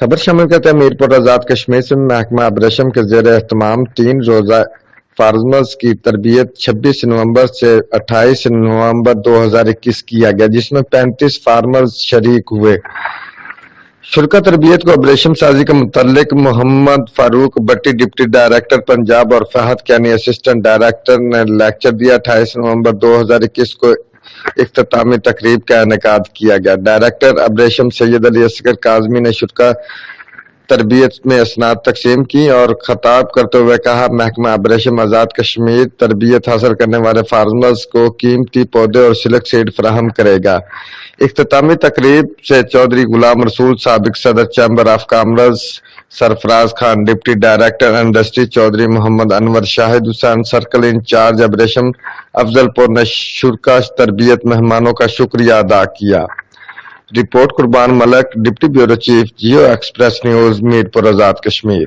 खबर शामिल करते हैं मीरपुर आजाद कश्मीर से। महकमा अबरेशम के जेर एहतमाम 3 रोजा फार्मर्स की तरबियत 26 नवंबर से 28 नवंबर 2021 किया गया, जिसमें 35 फार्मर्स शरीक हुए। शुल्का तरबियत को अबरेशम साजी के मुतल्लिक मोहम्मद फारूक भट्टी डिप्टी डायरेक्टर पंजाब और फहद कैनी असिस्टेंट डायरेक्टर ने लेक्चर दिया। 28 नवंबर 2021 को इख्तितामी तकरीब का इनेकाद किया गया। डायरेक्टर अबरेशम सैयद अली असगर काजमी ने शुल्का तरबियत में असनाद तकसीम की और खताब करते हुए कहा, महकमा अबरेशम आजाद कश्मीर तरबियत हासिल करने वाले फार्मर्स को कीमती पौधे और सिल्क सीड फराहम करेगा। इख्तितामी तकरीब से चौधरी गुलाम रसूल, साबिक सदर chamber of commerce Sarfraz Khan, deputy director industry Chaudhry Mohammad Anwar, Shahid Hussain, circle incharge Abresham Afzalpur ने शुल्का तरबियत मेहमानों का शुक्रिया अदा किया। रिपोर्ट कुर्बान मलक, डिप्टी ब्यूरो चीफ, जियो एक्सप्रेस न्यूज, मीरपुर आजाद कश्मीर।